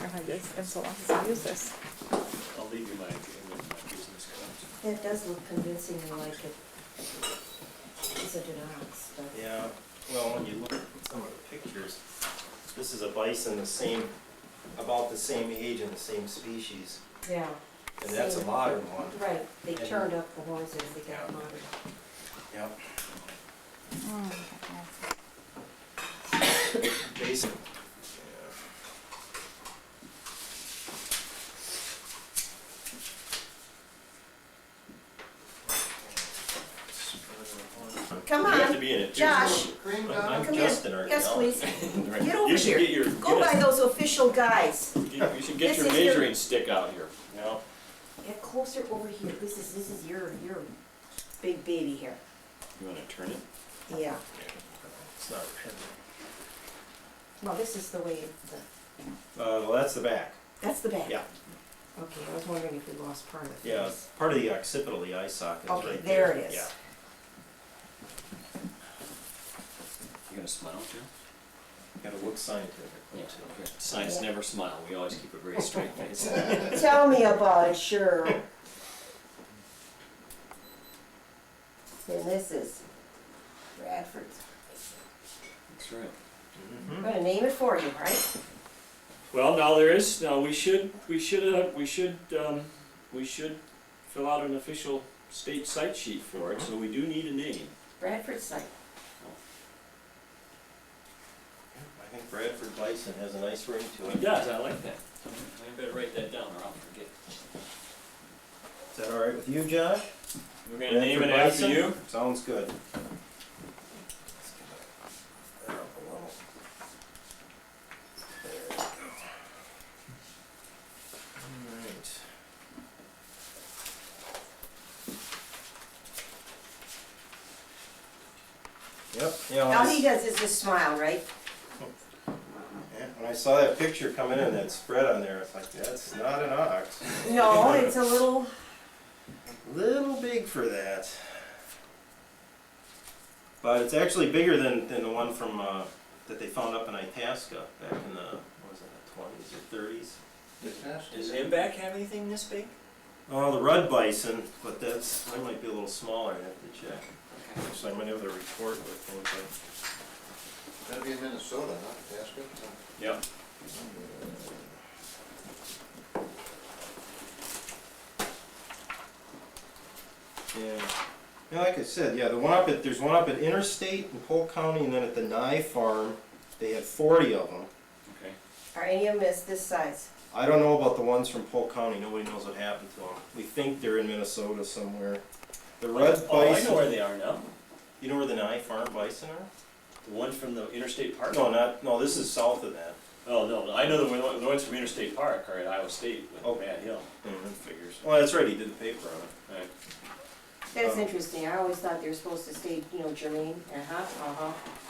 And I guess, and so long as I use this. I'll leave you my business cards. That does look convincingly like it is a denox, but. Yeah, well, when you look at some of the pictures, this is a bison about the same age and the same species. Yeah. And that's a modern one. Right, they turned up the horns as they got modern. Yep. Mm. Basic. Come You have to on, be in it too. Josh, I'm come just an here. Yes, archaeologist. please. Right. Get over You should here. get Go by those official guides. you should get This your is your- measuring stick out here. You know? Get closer over here. This is your big baby here. You want to turn it? Yeah. It's not heavy. Well, this is the way Well, that's the back. that's the back. Yeah. Okay, I was wondering if we lost part of it. Yeah, part of the occipital, the eye socket is Okay, right there there. it is. Yeah. You gonna smile too? Gotta look scientific. Yeah. Okay. Science never smile. We always keep a very straight face. Tell me about it, sure. And this is Bradford. That's right. I'm gonna name it for you, right? Well, now there is. Now we should fill out an official state site sheet for it. So we do need a name. Bradford site. I think Bradford Bison has a nice ring to it. It does. I like that. I better write that down or I'll forget. Is that all right with you, Josh? We're gonna name it Bradford after Bison? you. Sounds good. Let's get that up a little. There we go. All right. Yep, yeah. All he does is just smile, right? Yeah, when I saw that picture come in and that spread on there, I was like, that's not an ox. No, it's a little. Little big for that. But it's actually bigger than the one from that they found up in Itasca back in the, what was it, the 20s or 30s. Does Imbac have anything this big? Oh, the red bison, but that might be a little smaller. I have to check. Actually, I might have the report with me. But That'd be in Minnesota, not Itasca. Yep. yeah, yeah, like I said, yeah, there's one up at Interstate in Polk County, and then at the Nye Farm, they had 40 of them. Okay. Are any of them this size? I don't know about the ones from Polk County. Nobody knows what happened to them. We think they're in Minnesota somewhere. The red bison. Oh, I know where they are now. You know where the Nye Farm bison are? The ones from the Interstate Park? No, this is south of that. Oh, no, I know the ones from Interstate Park are at Iowa State with Matt Hill. Figures. Well, that's right, he did the paper on it. Right. That's interesting. I always thought they were supposed to stay, germane.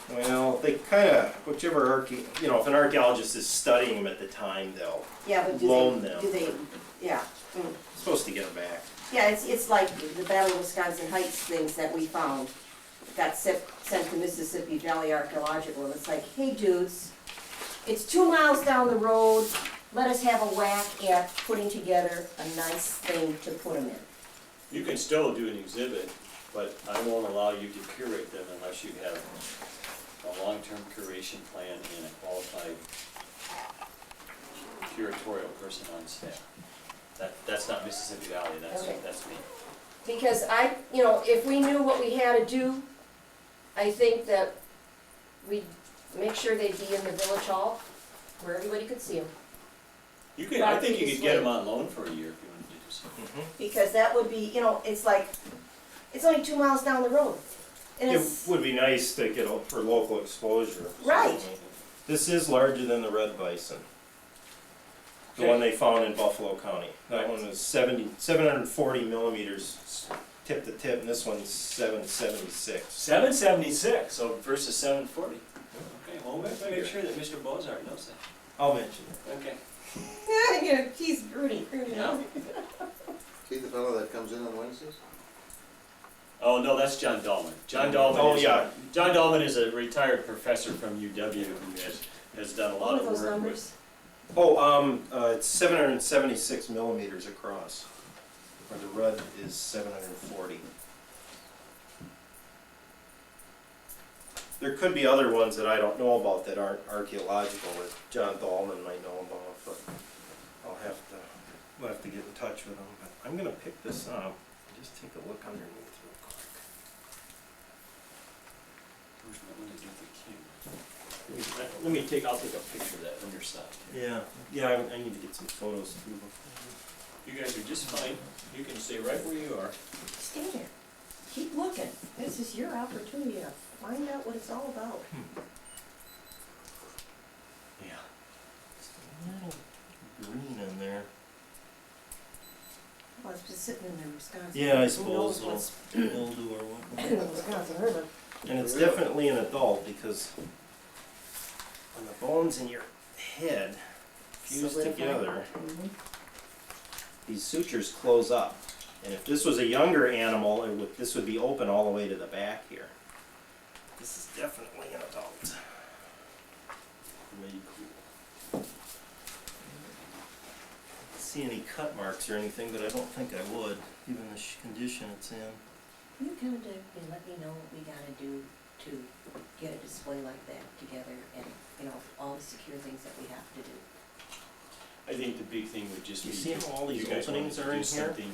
Well, they kind of, whichever, if an archaeologist is studying them at the time, they'll Yeah, but loan them. do they, yeah. Mm. Supposed to get them back. Yeah, it's like the Battle of Wisconsin Heights things that we found. Got sent to Mississippi Valley Archaeological, and it's like, hey dudes, it's 2 miles down the road, let us have a whack at putting together a nice thing to put them in. You can still do an exhibit, but I won't allow you to curate them unless you have a long-term curation plan and a qualified curatorial person on staff. That's not Mississippi Valley, Okay. that's me. Because if we knew what we had to do, I think that we'd make sure they'd be in the village hall where everybody could see them. I think you could get them on loan for a year if you wanted to do something. Because that would be, it's like, it's only 2 miles down the road. And It it's, would be nice to get for local exposure. Right. This is larger than the red bison. The Okay. one they found in Buffalo County. That one was 740 millimeters tip to tip, and this one's 776. 776, so versus 740. Okay, well, we have to make sure that Mr. Bozart knows that. I'll mention it. Okay. he's Rudy. Yeah. See the fellow that comes in on Wednesdays? Oh, no, that's John Dahlman. John Dahlman John Dahlman is a retired professor from UW who has done a lot What of are those work numbers? It's 776 millimeters across, where the red is 740. There could be other ones that I don't know about that aren't archaeological that John Dahlman might know about, but we'll have to get in touch with him. But I'm gonna pick this up and just take a look underneath real quick. Where's my, let me get the camera. I'll take a picture of that underside. Yeah, I need to get some photos too. You guys are just fine. You can stay right where you are. Stay there. Keep looking. This is your opportunity to find out what it's all about. Yeah. A little green in there. Well, it's just sitting in there in Wisconsin. Yeah, I Who suppose knows it'll what's mildew or in the whatnot. Wisconsin River? And it's definitely an adult because when the bones in your head fuse Solidified. together, Mhm. these sutures close up. And if this was a younger animal, this would be open all the way to the back here. This is definitely an adult. Really cool. See any cut marks or anything, but I don't think I would, given the condition it's in. You contact and let me know what we gotta do to get a display like that together and, you know, all the secure things that we have to do. I think the big thing would just be. You see how all these you guys openings wanted to are in do here? something,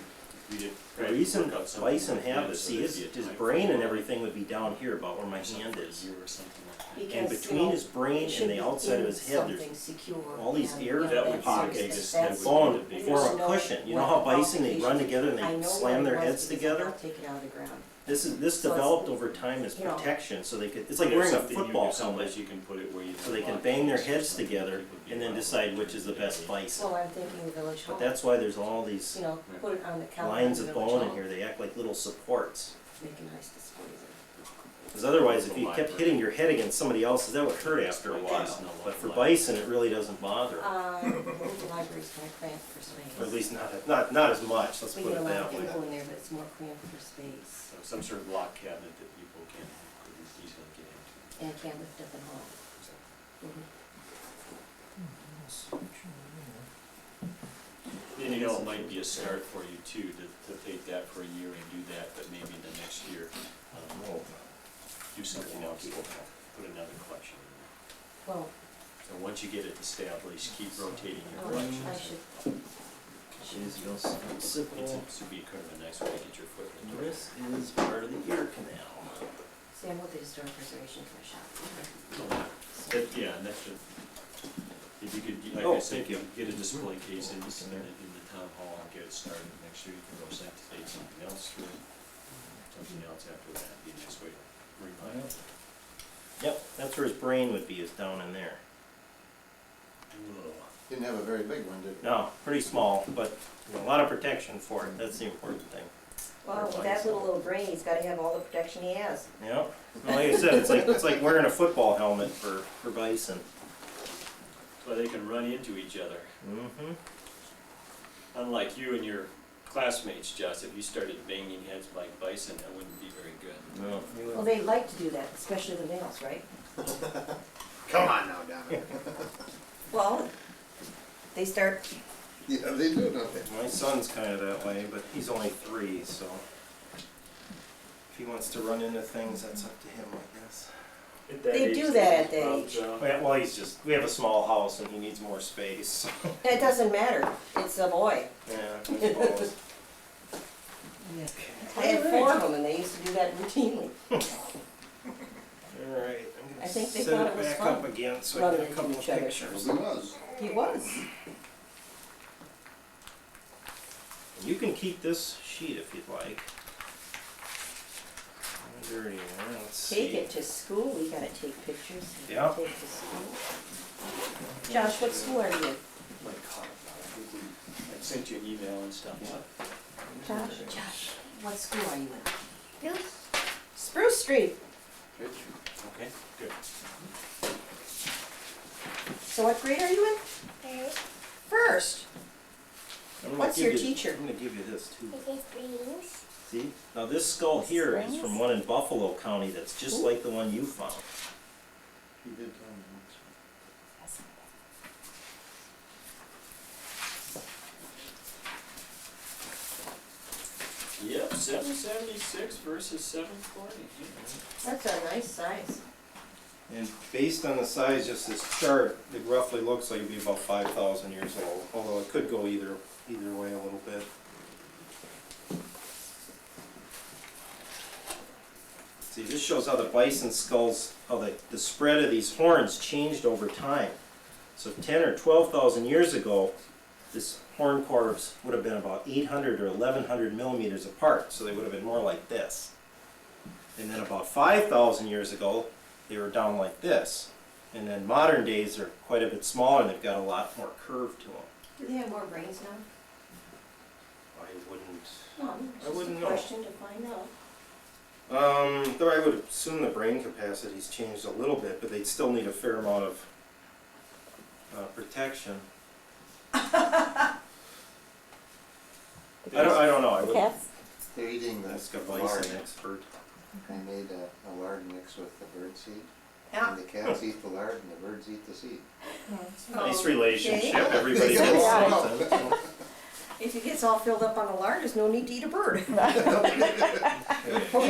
we did. The try to reason work out something Bison with have him this, so see, there'd be a his time brain and for everything would be down here about where my something hand for a is. year or something like that. Because, And you between know, his brain it should and the be outside of in his head, there's something secure all these and, air you know, That would be the pockets biggest- that that's- bone There's form a no cushion. You know how wet bison, they run palpation. together and I they know slam what it their was heads because together? I'll take it out of the ground. This So developed it's, over time as you know, protection, so they could, it's like There's wearing a something you football can- helmet, someplace you can put it where you. so they can want bang their it or heads something. together It would be and then well decide which is the over. best bison. Well, I'm thinking village hall. But that's why there's all these You know, put it on the counter. lines in of the village bone in hall. here, they act like little supports. Make a nice display there. Because otherwise, if you kept hitting your head against somebody else's, that would hurt after a while. But for bison, it really doesn't bother. The library's kind of cramped for space. Or at least not as much, let's We put get a it lot that of way. people in there, but it's more cramped for space So some sort of lock cabinet that people couldn't easily get into. and can't lift up and haul. Mhm. And you know, it might be a start for you too, to take that for a year and do that, but maybe the next year, Oh, do something else, put another collection in there. Well, So once you get it established, keep rotating your I collections. should, geez, you'll simple. This would be kind of a nice way to get your foot in the door. This is part of the ear canal. see, I'm with the Historic Preservation Commission. Yeah, and that's the, if you could, like Oh, I said, thank you. get a display case and submit it in the town hall and get it started. Next year you can go take something else through, something else after that, be a nice way to remind it. Yep, that's where his brain would be, is down in there. Didn't have a very big one, did it? No, pretty small, but a lot of protection for it, that's the important thing. Well, with that little brain, he's gotta have all the protection he has. Yep, well, like I said, it's like wearing a football helmet for bison. So they can run into each other. Mm-hmm. Unlike you and your classmates, Jess, if you started banging heads like bison, that wouldn't be very good. No. Well, they like to do that, especially the males, right? Come on now, Donna. Well, they start, Yeah, they do, don't they? My son's kind of that way, but he's only 3, so if he wants to run into things, that's up to him, I guess. they do that at that age. Well, we have a small house and he needs more space, so, It doesn't matter, it's a boy. yeah, I suppose. I had 4 of them and they used to do that routinely. All right, I'm I gonna think they set thought it it was back fun, up again so I running get a into couple of each other. pictures. Well, he was. He was. You can keep this sheet if you'd like. Dirty one, let's Take see. it to school, we gotta take pictures. Yeah. Take it to school. Josh, what school are you in? I sent you an email and stuff. Josh, what school are you in? Spruce Street. Okay, good. So what grade are you in? First. I'm gonna What's give your you- teacher? I'm gonna give you this too. Is it springs? See? Now this skull here is from one in Buffalo County that's just like the one you found. He did tell me once. $7.76 versus $7.40. That's a nice size. And based on the size, just this chart, it roughly looks like it'd be about 5,000 years old, although it could go either way a little bit. See, this shows how the bison skulls, how the spread of these horns changed over time. So 10 or 12,000 years ago, this horn corbs would have been about 800 or 1,100 millimeters apart, so they would have been more like this. And then about 5,000 years ago, they were down like this. And then modern days are quite a bit smaller and they've got a lot more curve to them. Do they have more brains now? I wouldn't, No, I wouldn't just know. a question to find out. Though I would assume the brain capacity's changed a little bit, but they'd still need a fair amount of protection. I don't know, I would Cats? They're eating the ask a lard. bison expert. They made a lard mix with the bird seed. Yeah. And the cats eat the lard and the birds eat the seed. Nice relationship, Okay. everybody Yeah. gets something. If it gets all filled up on the lard, there's no need to eat a bird. You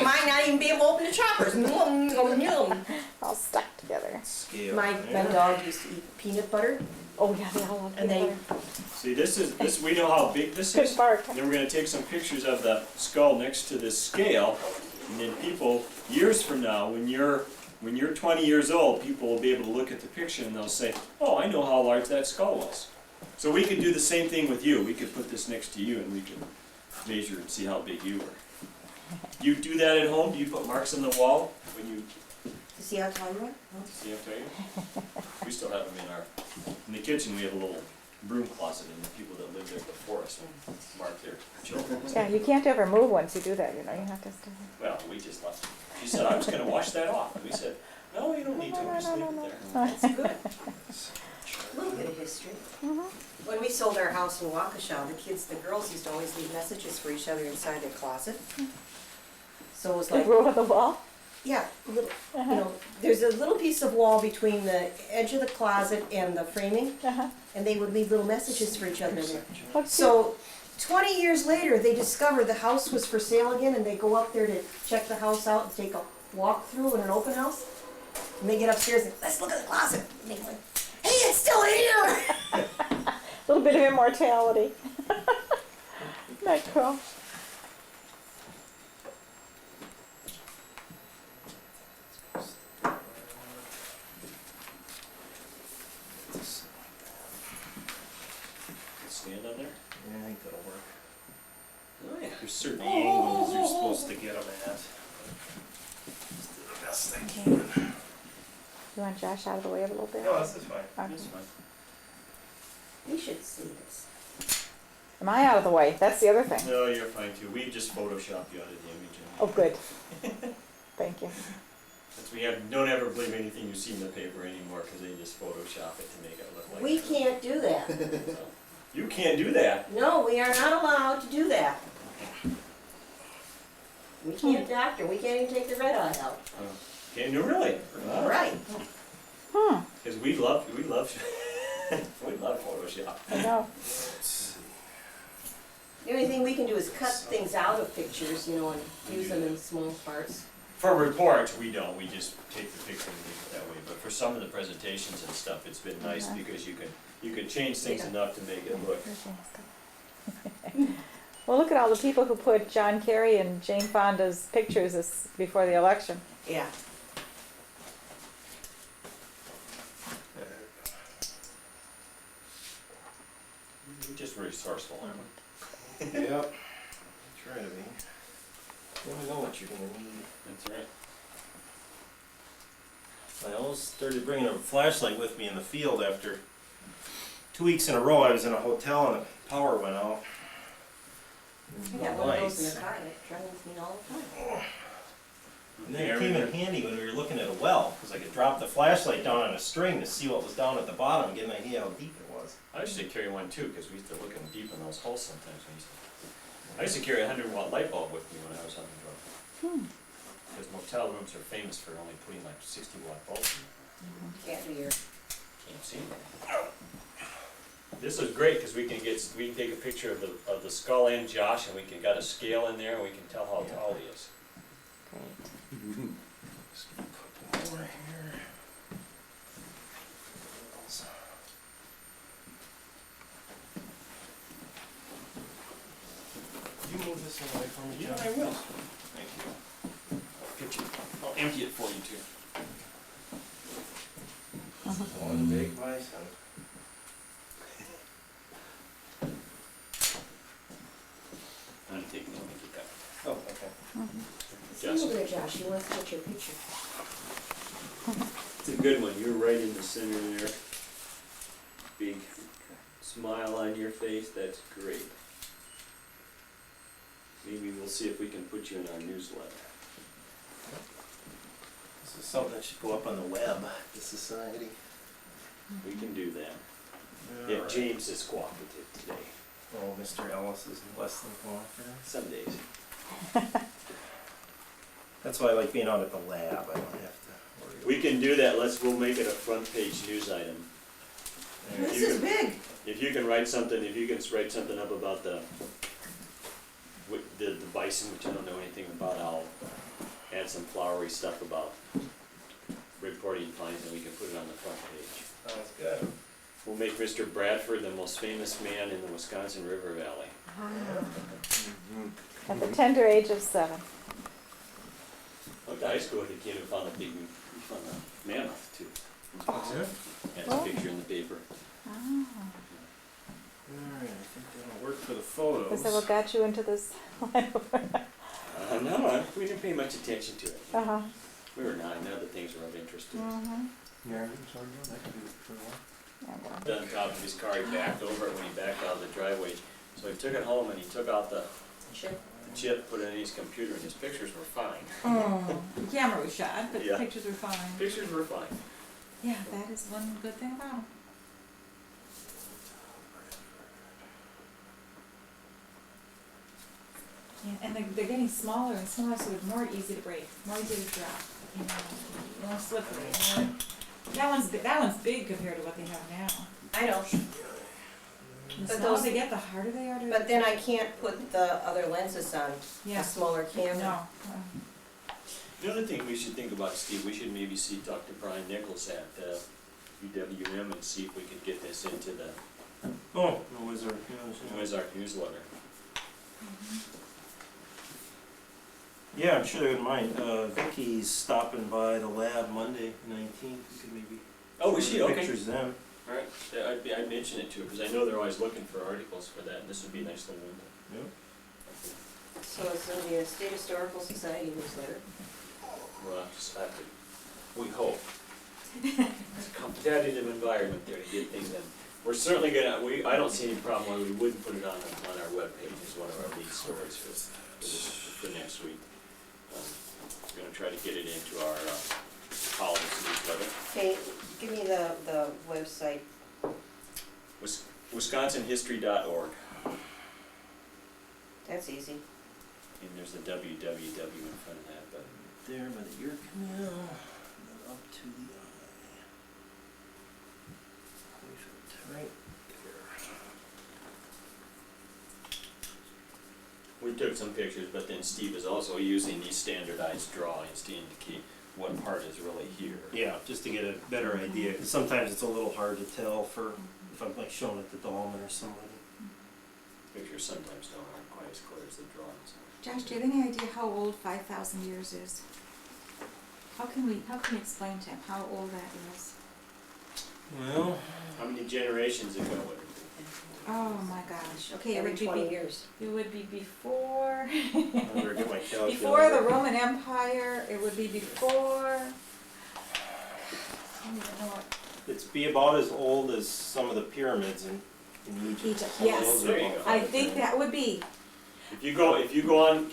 might not even be able to open the choppers. Nom, nom, nom. All stuck together. Scale. My dog used to eat peanut butter. Oh, yeah, they all love And peanut they- butter. See, this we know how big this Good is. bark. Then we're gonna take some pictures of the skull next to this scale, and then people, years from now, when you're 20 years old, people will be able to look at the picture and they'll say, oh, I know how large that skull was. So we could do the same thing with you. We could put this next to you and we could measure and see how big you were. You do that at home? Do you put marks on the wall when you To see how tall you are? see up there? We still have them in the kitchen. We have a little broom closet, and the people that lived there before us mark their children. Yeah, you can't ever move once you do that, you know, you have to stay. Well, we just left. She said, I was gonna wash that off. And we said, no, you don't need to, just leave it there. That's good. A little bit of history. When we sold our house in Waukesha, the girls used to always leave messages for each other inside their closet. So it was They like, wrote on the wall? yeah, a little, you know, there's a little piece of wall between the edge of the closet and the framing, Uh-huh. and they would leave little messages for each other there. How cute. So 20 years later, they discovered the house was for sale again, and they go up there to check the house out and take a walk through in an open house. And they get upstairs and, let's look at the closet. And they go, hey, it's still here! A little bit of immortality. Isn't that cool? Stand on there? Yeah, I think that'll work. Oh, yeah. There's certain angles you're supposed to get them at. Just do the best I can. You want Josh out of the way a little bit? No, this is fine. Okay. It's fine. You should see this. Am I out of the way? That's the other thing. No, you're fine too. We just Photoshop you out of the image. Oh, good. Thank you. Don't ever believe anything you see in the paper anymore, because they just Photoshop it to make it look like. We true. can't do that. So, you can't do that. No, we are not allowed to do that. We can't doctor, we can't even take the red eye out. Can't do really. Right. Hmm, Because we love we love Photoshop. I know. The only thing we can do is cut things out of pictures, you know, and use them in small parts. For reports, we don't. We just take the picture and leave it that way. But for some of the presentations and stuff, it's been nice Uh-huh. because you can change things Yeah. enough to make it look. Well, look at all the people who put John Kerry and Jane Fonda's pictures before the election. Yeah. We're just resourceful, aren't we? Yep. Try to be. You never know what you're gonna need. That's right. I almost started bringing a flashlight with me in the field after 2 weeks in a row. I was in a hotel and the power went out. I got one of those in the car, and it drives me all the time. And then it came in handy when we were looking at a well, because I could drop the flashlight down on a string to see what was down at the bottom and get an idea how deep it was. I used to carry one too, because we used to look in deep in those holes sometimes. I used to carry a 100-watt light bulb with me when I was on the road. Because motel rooms are famous for only putting like 60-watt bulbs in. Can't do your, Can't see them. This is great, cause we can take a picture of the skull and Josh, and we got a scale in there, and we can tell how tall he is. Great. Over here. You move this away from me, Yeah, John? I will. Thank you. I'll empty it for you too. One big bison. I'm taking it, get that. Oh, okay. See over there, Josh, he wants to get your picture. It's a good one, you're right in the center there. Big smile on your face, that's great. Maybe we'll see if we can put you in our newsletter. This is something that should go up on the web, the society. We can do that. All If right. James is cooperative today, Oh, Mr. Ellis is less than cooperative. some days. That's why I like being out at the lab, I don't have to worry. We can do that, we'll make it a front page news item. There. This is big. If you can write something up about the bison, which I don't know anything about, I'll add some flowery stuff about reporting finds, and we can put it on the front page. Sounds good. We'll make Mr. Bradford the most famous man in the Wisconsin River Valley. At the tender age of 7. I went to high school, he came and found a mammoth too. That's a picture in the paper. Ah. Alright, I think that'll work for the photos. Is that what got you into this line of work? No, we didn't pay much attention to it. Uh-huh. We were 9, other things were of interest to us. Mm-hmm. Yeah, sorry, I can do it for a while. On top of his car, he backed over it when he backed out of the driveway. So he took it home and he took out the Chip. chip, put it in his computer, and his pictures were fine. Oh, the camera was shot, but Yeah. the pictures were fine. Pictures were fine. Yeah, that is one good thing about them. Yeah, and they're getting smaller and smaller, so it's more easy to break, more easy to drop, you know, more slippery. More. That one's big compared to what they have now. I know, The But smaller those- they get, the harder they are to. but then I can't put the other lenses on Yeah. a smaller camera. No. The other thing we should think about, Steve, we should maybe see Dr. Brian Nichols at UWM and see if we could get this into the Oh, the wizard, yeah. Ozark newsletter. Yeah, I'm sure they wouldn't mind. Vicky's stopping by the lab Monday, 19th. We could maybe Oh, is show she? her Okay. pictures then. All right, I'd mention it to her, because I know they're always looking for articles for that, and this would be a nice little window. Yep. So it's gonna be a State Historical Society newsletter. We'll just have to, we hope. It's a competitive environment there to get things done. We're certainly gonna, I don't see any problem why we wouldn't put it on our webpage as one of our lead stories for next week. We're gonna try to get it into our columns newsletter. Okay, give me the website. WisconsinHistory.org, That's easy. and there's the www in front of that, but There by the ear canal, and then up to the eye. Right there. we took some pictures, but then Steve is also using these standardized drawings to indicate what part is really here. Yeah, just to get a better idea, 'cause sometimes it's a little hard to tell for, if I'm like showing it to Dahlman or somebody. Pictures sometimes aren't quite as clear as the drawings. Josh, do you have any idea how old 5,000 years is? How can we explain to him how old that is? Well, How many generations ago would it Oh my gosh. Okay, Every 20 years. it would be before I better get my calculator. before the Roman Empire. It would be before. I don't even know what. It's be about as old as some of the pyramids in Egypt. Egypt, Some of yes. those are There you about go. I 5,000. think that would be. If you go on,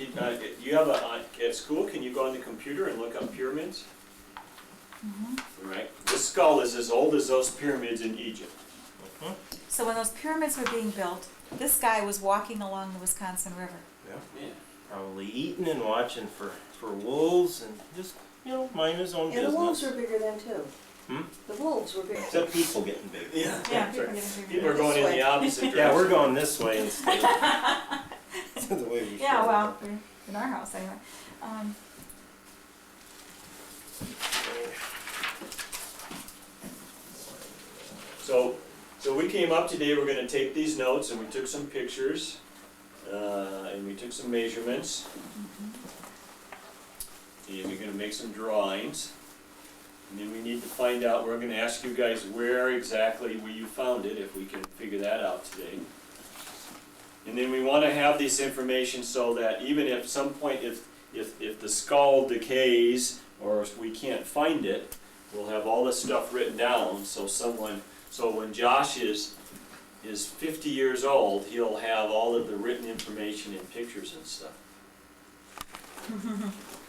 you have at school, can you go on the computer and look up pyramids? Right. This skull is as old as those pyramids in Egypt. So when those pyramids were being built, this guy was walking along the Wisconsin River. Yeah. Probably eating and watching for wolves and just, mind his own And the wolves business. were bigger then too. Hmm? The wolves were bigger. Except people getting big. Yeah. Yeah, That's right. People are going in the opposite direction. Yeah, we're going this way instead of the way we should. Yeah, well, we're in our house anyway. So we came up today, we're gonna take these notes, and we took some pictures, and we took some measurements. And we're gonna make some drawings. And then we need to find out, we're gonna ask you guys where exactly you found it, if we can figure that out today. And then we wanna have this information so that even if some point, if the skull decays, or if we can't find it, we'll have all this stuff written down, so when Josh is 50 years old, he'll have all of the written information and pictures and stuff.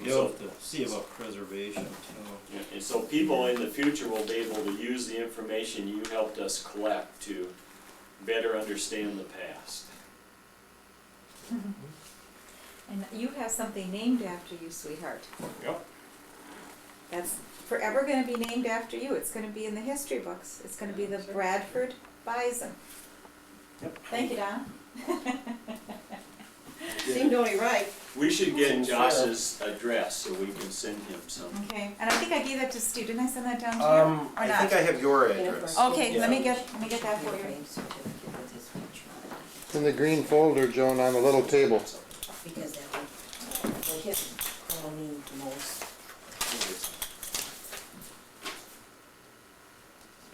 You'll have to see about preservation too. Yeah, and so people in the future will be able to use the information you helped us collect to better understand the past. And you have something named after you, sweetheart. Yep. That's forever gonna be named after you. It's gonna be in the history books. It's gonna be the Bradford Bison. Yep. Thank you, Donna. Seemed only right. We should get Seems Josh's address so we can send him some. Okay, and I think I gave that to Stu, didn't I send that down to you? Or I not? think I have your address. Okay, let me Yeah. get that for you. It's in the green folder, Joan, on the little table. Because that would hit me the most.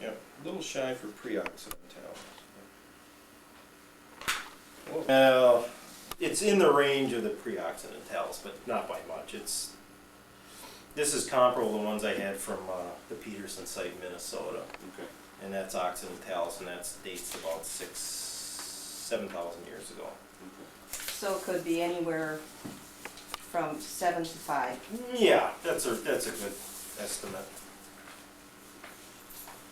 Yep, a little shy for pre-occidental. Well, it's in the range of the pre-occidentals, but not by much. This is comparable to the ones I had from the Peterson site in Minnesota. Okay. And that's occidentals, and that dates about 7,000 years ago. So it could be anywhere from 7 to 5. Yeah, that's a good estimate.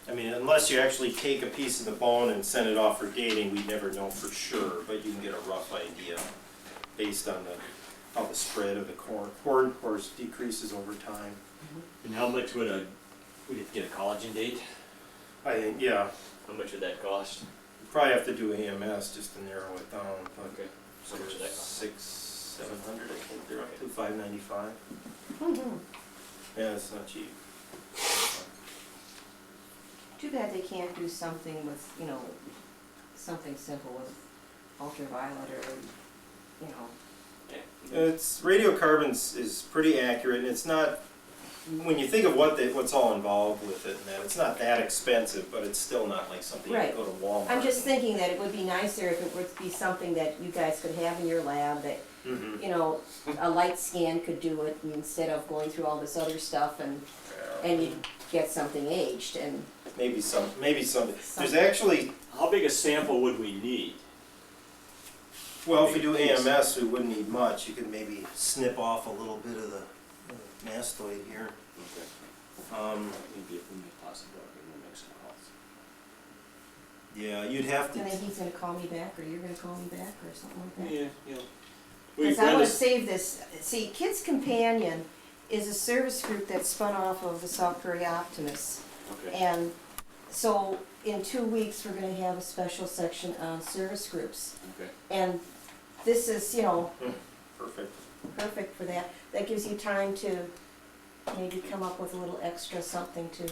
I mean, unless you actually take a piece of the bone and send it off for dating, we'd never know for sure, but you can get a rough idea based on how the spread of the corn, of course, decreases over time. And how much would it get a collagen date? I think, yeah, How much would that cost? probably have to do AMS just to narrow it down, but Okay. So much would that cost? 600-700, I think they're up to $595. Mm-hmm. Yeah, it's not cheap. Too bad they can't do something with, something simple with ultraviolet or, It's radiocarbons is pretty accurate, and it's not. When you think of what's all involved with it, and that it's not that expensive, but it's still not like something Right. you go to Walmart. I'm just thinking that it would be nicer if it would be something that you guys could have in your lab that, Mm-hmm. a light scan could do it instead of going through all this other stuff and you'd get something aged and. Maybe some. There's actually, How big a sample would we need? well, if we do AMS, we wouldn't need much. You could maybe snip off a little bit of the mastoid here. Okay. Maybe if we make possibility, we'll make some calls. Yeah, you'd have And then to. he's gonna call me back, or you're gonna call me back, or something like that. Yeah, yeah. Because I wanna save this, see, Kids Companion is a service group that's spun off of the Sauk Prairie Optimists. Okay. And so in 2 weeks, we're gonna have a special section on service groups. Okay. And this is, Perfect. perfect for that. That gives you time to maybe come up with a little extra something to,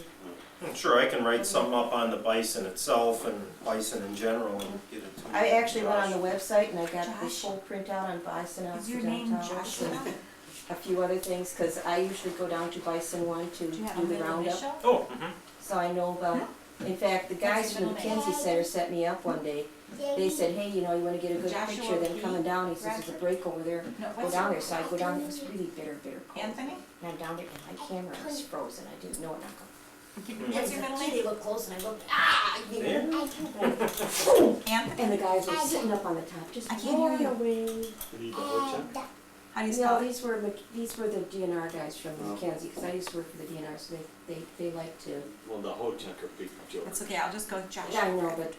I'm sure I can write something up on the bison itself and bison in general and get it to. I actually went on Josh. the website and I got the Josh? full printout on bison Is your name occidentals Joshua? and a few other things, cause I usually go down to Bison One to Do you have a do the middle roundup. initial? Oh, So I know about, in fact, the guys your from the middle name? Mackenzie Center set me up one day. They said, hey, you wanna get a good Joshua picture, then P. coming down, he says, there's a Bradford? break over there. No, Go what's down your- there, so I go down, it was really bitter cold. Anthony? And I'm down there and my camera was frozen, I didn't know it. What's your middle They name? looked close and I looked, Anthony? and the guys were sitting up on the top, just I can't hear blowing you. away. We need the whole check? How do you No, spell it? these were the DNR guys from Oh. Mackenzie, because I used to work for the DNR, so they like to. Well, the whole chunk are big joke. That's okay, I'll just go with Josh. Yeah, I know, but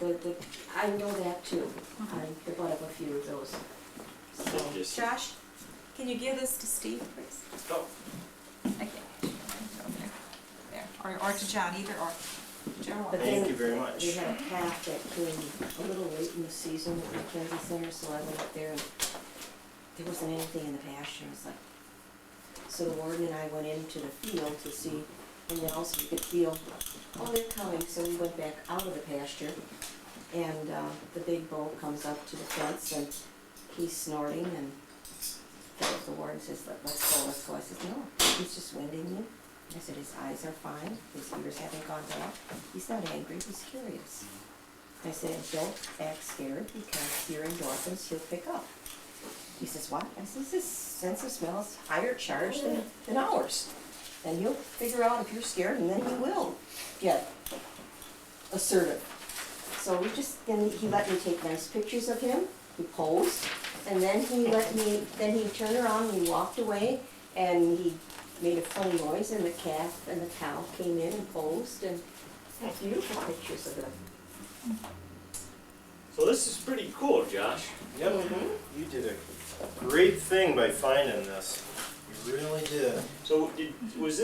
I know that too. I'm the butt of a few of those. So, Just- Josh, can you give this to Steve, please? Oh. I can't. Okay. There, or to John, either or. Joe. But Thank then you very much. we had a calf that came a little late in the season at the Mackenzie Center, so I went up there and there wasn't anything in the pasture. It's like, so the warden and I went into the field to see, and then also you could feel, oh, they're coming. So we went back out of the pasture, and the big bull comes up to the fence and he's snorting, and the warden says, let's go, let's go. I said, no, he's just winding you. I said, his eyes are fine, his ears haven't gone down, he's not angry, he's curious. I said, don't act scared, because your endorphins he'll pick up. He says, what? I said, his sense of smell is higher charged than ours. And he'll figure out if you're scared, and then he will get assertive. So then he let me take nice pictures of him, he posed, and then he turned around and he walked away, and he made a funny noise, and the calf and the cow came in and posed, and had beautiful pictures of them. So this is pretty cool, Josh. Yep, you did a great thing by finding this. You really did. So was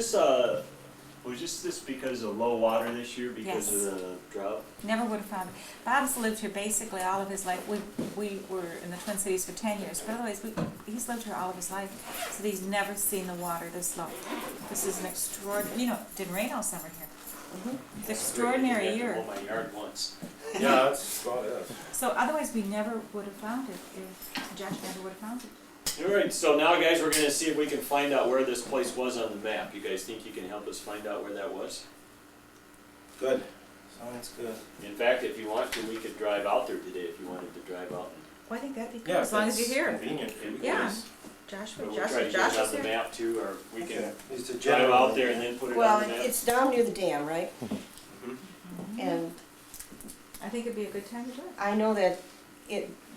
this because of low water this year because Yes. of the drought? Never would have found it. Bob's lived here basically all of his life. We were in the Twin Cities for 10 years, but otherwise he's lived here all of his life. So he's never seen the water this low. This is an extraordinary, it didn't rain all summer here. It's an extraordinary I had to year. mow my yard once. Yeah, that's about it. So otherwise we never would have found it if Josh never would have found it. All right, so now guys, we're gonna see if we can find out where this place was on the map. You guys think you can help us find out where that was? Good. Sounds good. In fact, if you want to, we could drive out there today if you wanted to drive out. Well, I think that'd be good, Yeah, as long as that's you're here. Convenient for you Yeah. guys. Josh, But we'll Josh, try to Josh get it is on the here. map too, or we can Okay. It's a drive general out there and idea. then put it Well, on the map. it's down near the dam, right? And I think it'd be a good time to do it. I know that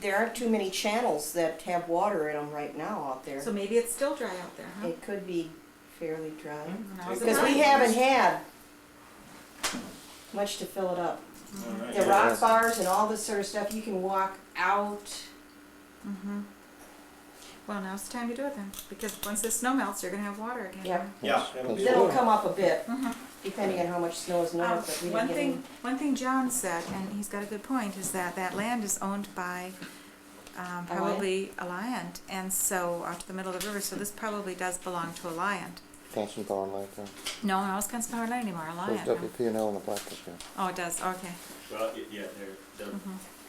there aren't too many channels that have water in them right now out there. So maybe it's still dry out there, huh? It could be fairly dry. Now's the Because we time. haven't had much to fill it up. All right. The rock bars and all this sort of stuff, you can walk out. Mm-hmm. Well, now's the time to do it then, because once the snow melts, you're gonna have water again. Yep. Yeah. it'll be It'll good. come up a bit, Mhm. depending on how much snow is north, but we One didn't get any. thing John said, and he's got a good point, is that that land is owned by probably Alliant, and so out to the middle of the river, so this probably does belong to Alliant. Wisconsin Power Line, yeah. No, Wisconsin Power Line anymore, There's Alliant. WP&L in the Blacktop, yeah. Oh, it does, okay. Well, yeah, the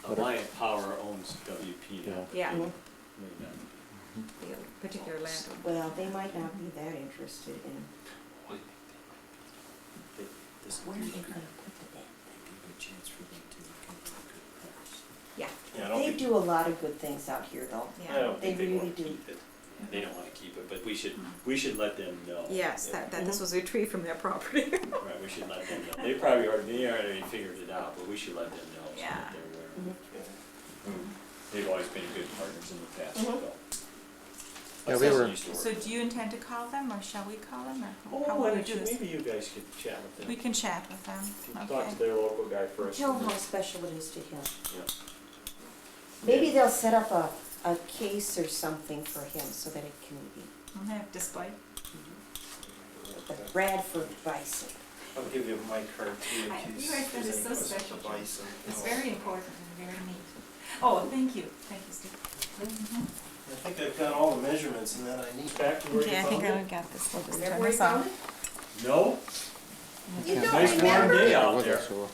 Alliant Power owns WP now. Yeah, Mhm. the particular land. Well, they might not be that interested in, This where are they gonna put the dam? Yeah, I don't They think, do a lot of good things out here, though. I Yeah. don't They think they really want to do. keep it. They don't wanna keep it, but we should let them know. Yes, that this was retrieved from their property. Right, we should let them know. They already figured it out, but we should let them know so Yeah. that they're aware. Mhm. They've always been good partners in the past, Mhm. so. Yeah, That's we how it were- used to work. So do you intend to call them, or shall we call them, or how Oh, will why we don't do you, this? maybe you guys could chat with them. We can chat with them, You can okay. talk to their local guy first. Tell and them then- how special it is to him. Yeah. Maybe they'll set up a case or something for him so that it can be Okay, display. the Bradford Bison. I'll give you my card too. I- in case you guys, that there's is any so questions special. for Bison. It's Oh. very important and very neat. Oh, thank you, Steve. I think I've got all the measurements and that I need. Back to where Okay, you I think found I it? got this, we'll just Is that turn where you this found on. it? No? You don't Nice warm remember? day I out wasn't there. sure.